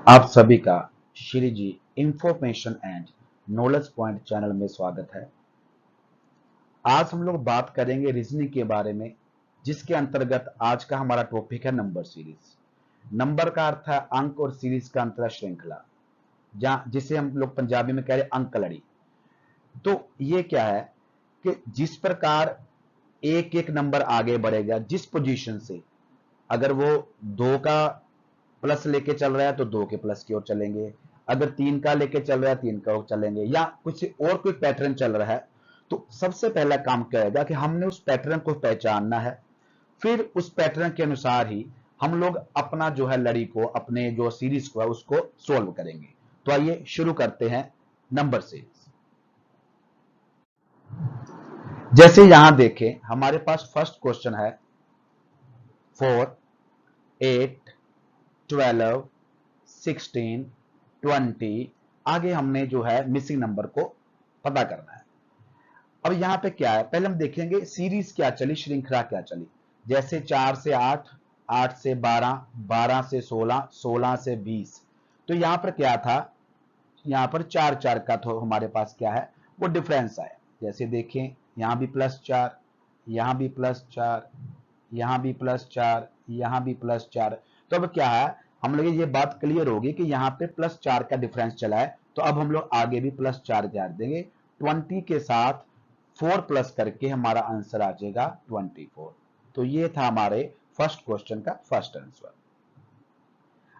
आप सभी का Shri ji information and knowledge point channel में स्वागत है। आज हम लोग बात करेंगे रीजनिंग के बारे में, जिसके अंतर्गत आज का हमारा टॉपिक है नंबर सीरीज। नंबर का अर्थ है अंक और सीरीज का अंतर श्रृंखला, जहां जिसे हम लोग पंजाबी में कह रहे हैं अंकलड़ी। तो ये क्या है कि जिस प्रकार एक एक नंबर आगे बढ़ेगा, जिस पोजीशन से, अगर वो दो का प्लस लेके चल रहा है तो दो के प्लस की ओर चलेंगे, अगर तीन का लेके चल रहा है तीन का ओर चलेंगे, या कुछ और कोई पैटर्न चल रहा है। तो सबसे पहला काम क्या होगा कि हमने उस पैटर्न को पहचानना है, फिर उस पैटर्न के अनुसार ही हम लोग अपना जो है लड़ी को, अपने जो सीरीज को है उसको सोल्व करेंगे। तो आइए शुरू करते हैं नंबर सीरीज। जैसे यहां देखें, हमारे पास फर्स्ट क्वेश्चन है 4, 8, 12, 16, 20। आगे हमने जो है मिसिंग नंबर को पता करना है। अब यहां पे क्या है, पहले हम देखेंगे सीरीज क्या चली, श्रृंखला क्या चली। जैसे 4 से 8, 8 से 12, 12 से 16, 16 से 20। तो यहां पर क्या था, यहां पर 4 4 का तो हमारे पास क्या है, वो डिफरेंस आया। जैसे देखें, यहां भी +4, यहां भी +4, यहां भी +4, यहां भी +4। तो अब क्या है, हम लोग ये बात क्लियर होगी कि यहाँ पे +4 का डिफरेंस चला है, तो अब हम लोग आगे भी +4 कर देंगे। 20 के साथ 4 प्लस करके हमारा आंसर आ जाएगा 24। तो ये था हमारे फर्स्ट क्वेश्चन का फर्स्ट आंसर।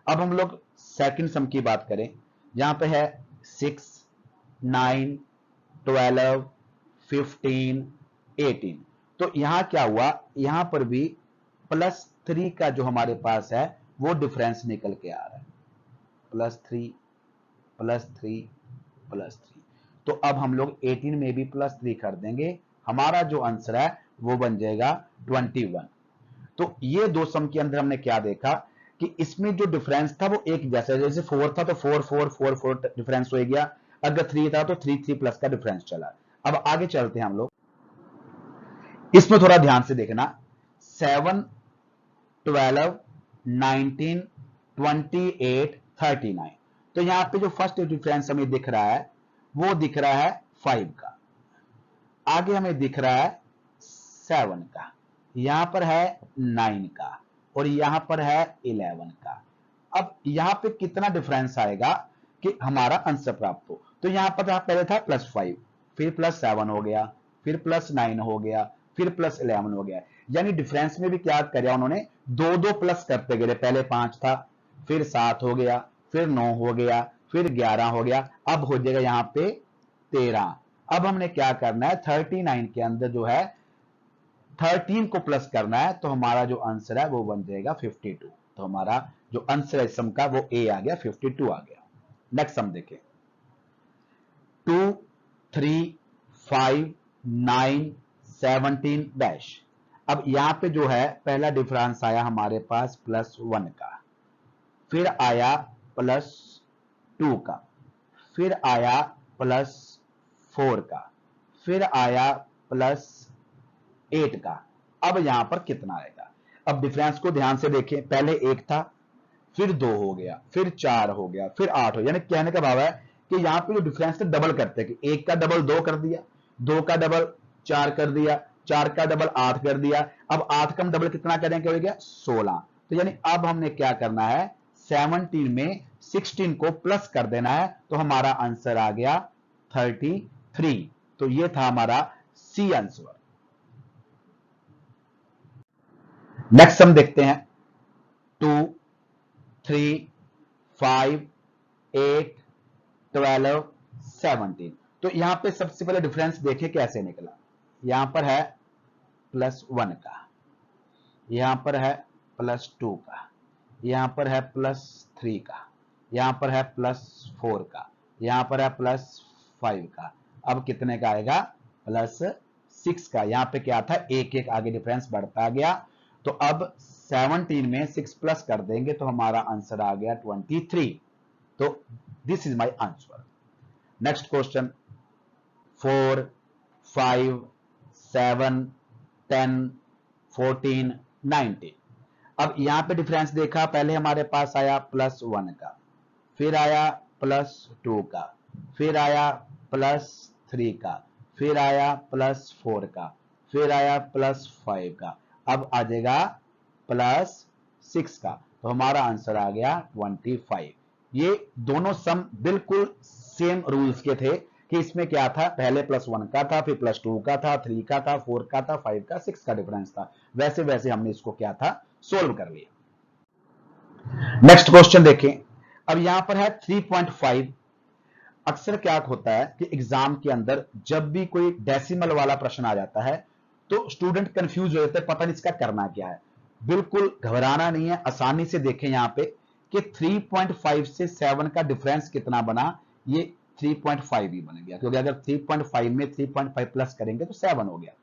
अब हम लोग सेकंड सम की बात करें। यहां पे है 6, 9, 12, 15, 18। तो यहां क्या हुआ, यहां पर भी +3 का जो हमारे पास है वो डिफरेंस निकल के आ रहा है। +3, +3, +3। तो अब हम लोग 18 में भी +3 कर देंगे, हमारा जो आंसर है वो बन जाएगा 21। तो ये दो सम के अंदर हमने क्या देखा कि इसमें जो डिफरेंस था वो एक जैसा, जैसे 4 था तो 4 4 4 4 डिफरेंस हो गया, अगर 3 था तो 3 3 प्लस का डिफरेंस चला। अब आगे चलते हैं हम लोग, इसमें थोड़ा ध्यान से देखना। 7, 12, 19, 28, 39। तो यहां पे जो फर्स्ट डिफरेंस हमें दिख रहा है वो दिख रहा है 5 का, आगे हमें दिख रहा है 7 का, यहां पर है 9 का, और यहां पर है 11 का। अब यहां पे कितना डिफरेंस आएगा कि हमारा आंसर प्राप्त हो। तो यहां पर पहले था +5, फिर +7 हो गया, फिर +9 हो गया, फिर +11 हो गया। यानी डिफरेंस में भी क्या कराया उन्होंने, दो दो प्लस करते गए। पहले 5 था, फिर 7 हो गया, फिर 9 हो गया, फिर 11 हो गया, अब हो जाएगा यहां पे 13। अब हमने क्या करना है, 39 के अंदर जो है 13 को प्लस करना है, तो हमारा जो आंसर है वो बन जाएगा 52। तो हमारा जो आंसर है सम का वो ए आ गया, 52 आ गया। नेक्स्ट सम देखें, 2, 3, 5, 9, 17 डैश। अब यहां पे जो है पहला डिफरेंस आया हमारे पास +1 का, फिर आया +2 का, फिर आया +4 का, फिर आया +8 का। अब यहां पर कितना आएगा, अब डिफरेंस को ध्यान से देखें। पहले 1 था, फिर 2 हो गया, फिर 4 हो गया, फिर 8 हो गया। यानी कहने का भाव है कि यहां पे जो डिफरेंस डबल करते हैं कि 1 का डबल 2 कर दिया, 2 का डबल 4 कर दिया, 4 का डबल 8 कर दिया। अब 8 का डबल कितना करेंगे, हो गया 16। तो यानी अब हमने क्या करना है, 17 में 16 को प्लस कर देना है, तो हमारा आंसर आ गया 33। तो ये था हमारा सी आंसर। नेक्स्ट हम देखते हैं 2, 3, 5, 8, 12, 17। तो यहां पे सबसे पहले डिफरेंस देखें कैसे निकला। यहां पर है +1 का, यहां पर है +2 का, यहां पर है +3 का, यहां पर है +4 का, यहां पर है +5 का। अब कितने का आएगा, +6 का। यहां पे क्या था, एक एक आगे डिफरेंस बढ़ता गया। तो अब 17 में 6 प्लस कर देंगे तो हमारा आंसर आ गया 23। तो this is my answer. Next question, 4, 5, 7, 10, 14, 19। अब यहां पे डिफरेंस देखा, पहले हमारे पास आया +1 का, फिर आया +2 का, फिर आया +3 का, फिर आया +4 का, फिर आया +5 का, अब आ जाएगा +6 का। तो हमारा आंसर आ गया 25। ये दोनों सम बिल्कुल सेम रूल्स के थे कि इसमें क्या था, पहले +1 का था, फिर +2 का था, 3 का था, 4 का था, 5 का, 6 का डिफरेंस था। वैसे वैसे हमने इसको क्या था, सोल्व कर लिया। नेक्स्ट क्वेश्चन देखें। अब यहां पर है 3.5। अक्सर क्या होता है कि एग्जाम के अंदर जब भी कोई डेसिमल वाला प्रश्न आ जाता है तो स्टूडेंट कंफ्यूज हो जाते हैं, पता नहीं इसका करना क्या है। बिल्कुल घबराना नहीं है, आसानी से देखें यहां पे कि 3.5 से 7 का डिफरेंस कितना बना, ये 3.5 ही बन गया, क्योंकि अगर 3.5 में 3.5 प्लस करेंगे तो 7 हो गया।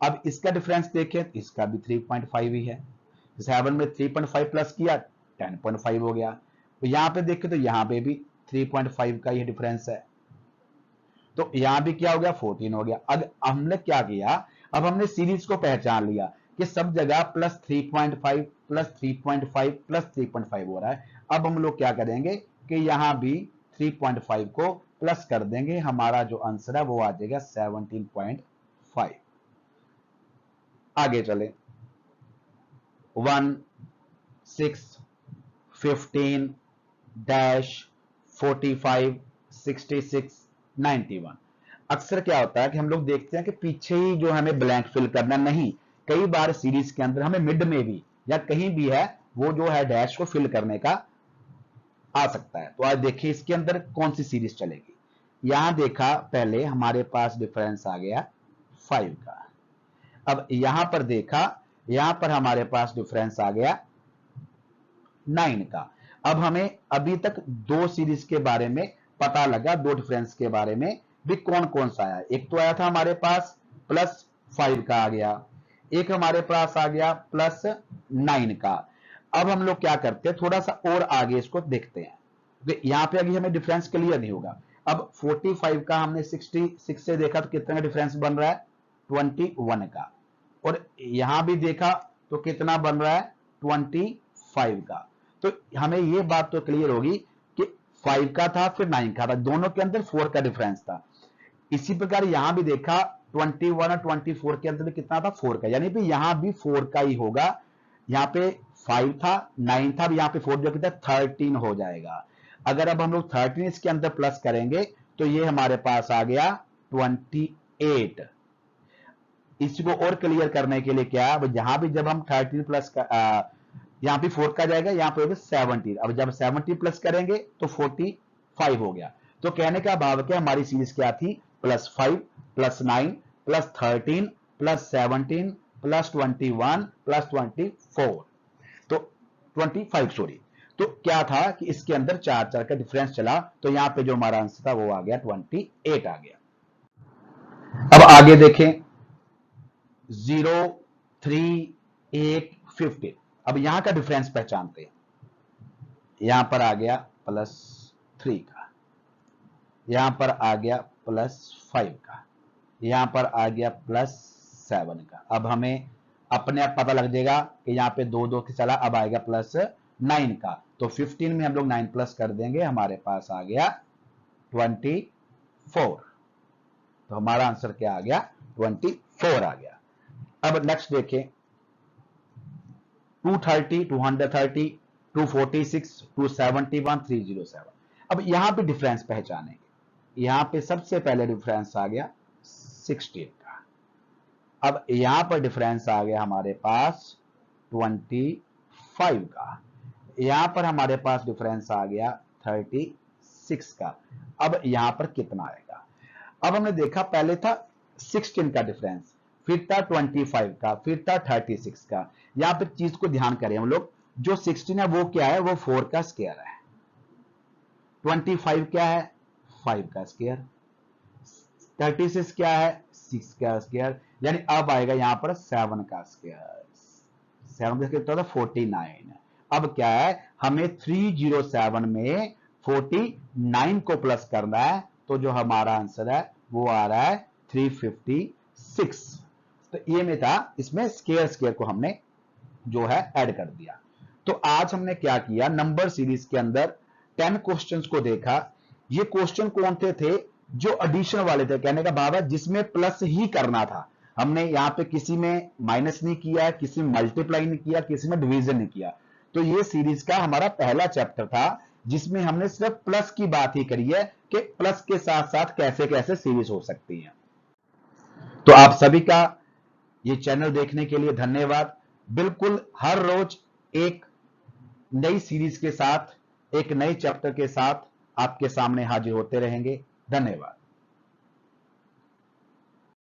अब इसका डिफरेंस देखें तो इसका भी 3.5 ही है, 7 में 3.5 प्लस किया 10.5 हो गया। तो यहां पे देखें तो यहां पे भी 3.5 का ये डिफरेंस है, तो यहां भी क्या हो गया, 14 हो गया। अब हमने क्या किया, अब हमने सीरीज को पहचान लिया कि सब जगह +3.5 +3.5 +3.5 हो रहा है। अब हम लोग क्या करेंगे कि यहां भी 3.5 को प्लस कर देंगे, हमारा जो आंसर है वो आ जाएगा 17.5। आगे चले, 1 6 15 डैश 45 66 91। अक्सर क्या होता है कि हम लोग देखते हैं कि पीछे ही जो हमें ब्लैंक फिल करना, नहीं, कई बार सीरीज के अंदर हमें मिड में भी या कहीं भी है वो जो है डैश को फिल करने का आ सकता है। तो आज देखिए इसके अंदर कौन सी सीरीज चलेगी। यहां देखा पहले हमारे पास डिफरेंस आ गया 5 का। अब यहां पर देखा, यहां पर हमारे पास डिफरेंस आ गया 9 का। अब हमें अभी तक दो सीरीज के बारे में पता लगा, दो डिफरेंस के बारे में भी कौन कौन सा आया। एक तो आया था हमारे पास +5 का आ गया, एक हमारे पास आ गया +9 का। अब हम लोग क्या करते हैं, थोड़ा सा और आगे इसको देखते हैं। यहां पे अभी हमें डिफरेंस क्लियर नहीं होगा। अब 45 का हमने 66 से देखा तो कितना डिफरेंस बन रहा है, 21 का। और यहां भी देखा तो कितना बन रहा है, 25 का। तो हमें ये बात तो क्लियर होगी कि 5 का था फिर 9 का था, दोनों के अंदर 4 का डिफरेंस था। इसी प्रकार यहां भी देखा 21 और 24 के अंदर कितना था, 4 का, यानी कि यहां भी 4 का ही होगा। यहां पे 5 था, 9 था, यहां पे 4 जो कितना 13 हो जाएगा। अगर अब हम लोग 13 इसके अंदर प्लस करेंगे तो ये हमारे पास आ गया 28। इसको और क्लियर करने के लिए क्या, यहां भी जब हम 13 प्लस यहां भी 4 का जाएगा, यहां पे होगा 17। अब जब 17 प्लस करेंगे तो 45 हो गया। तो कहने का भाव क्या, हमारी सीरीज क्या थी, +5 +9 +13 +17 +21 +24, तो 25 सॉरी। तो क्या था कि इसके अंदर 4 का डिफरेंस चला, तो यहां पे जो हमारा आंसर था वो आ गया 28 आ गया। अब आगे देखें, 0 3 8 15। अब यहां का डिफरेंस पहचानते हैं। यहां पर आ गया +3 का, यहां पर आ गया +5 का, यहां पर आ गया +7 का। अब हमें अपने आप पता लग जाएगा कि यहां पे 2 2 के चला, अब आएगा +9 का। तो 15 में हम लोग 9 प्लस कर देंगे, हमारे पास आ गया 24। तो हमारा आंसर क्या आ गया, 24 आ गया। अब नेक्स्ट देखें, 230 230 246 271 307। अब यहां पे डिफरेंस पहचानेंगे। यहां पे सबसे पहले डिफरेंस आ गया 16 का। अब यहां पर डिफरेंस आ गया हमारे पास 25 का। यहां पर हमारे पास डिफरेंस आ गया 36 का। अब यहां पर कितना आएगा, अब हमने देखा पहले था 16 का डिफरेंस, फिर था 25 का, फिर था 36 का। यहां पर चीज को ध्यान करें हम लोग, जो 16 है वो क्या है, वो 4 का स्क्वायर है। 25 क्या है, 5 का स्क्वायर। 36 क्या है, 6 का स्क्वायर। यानी अब आएगा यहां पर 7 का स्क्वायर। 7 का स्क्वायर होता था 49। अब क्या है, हमें 307 में 49 को प्लस करना है, तो जो हमारा आंसर है वो आ रहा है 356। तो ये में था, इसमें स्क्वायर स्क्वायर को हमने जो है ऐड कर दिया। तो आज हमने क्या किया, नंबर सीरीज के अंदर 10 क्वेश्चंस को देखा। ये क्वेश्चन कौन थे जो एडिशन वाले थे, कहने का भाव है जिसमें प्लस ही करना था। हमने यहां पे किसी में माइनस नहीं किया, किसी में मल्टीप्लाई नहीं किया, किसी में डिवीजन नहीं किया। तो ये सीरीज का हमारा पहला चैप्टर था जिसमें हमने सिर्फ प्लस की बात ही करी है कि प्लस के साथ साथ कैसे कैसे सीरीज हो सकती है। तो आप सभी का ये चैनल देखने के लिए धन्यवाद। बिल्कुल हर रोज एक नई सीरीज के साथ, एक नए चैप्टर के साथ आपके सामने हाजिर होते रहेंगे। धन्यवाद।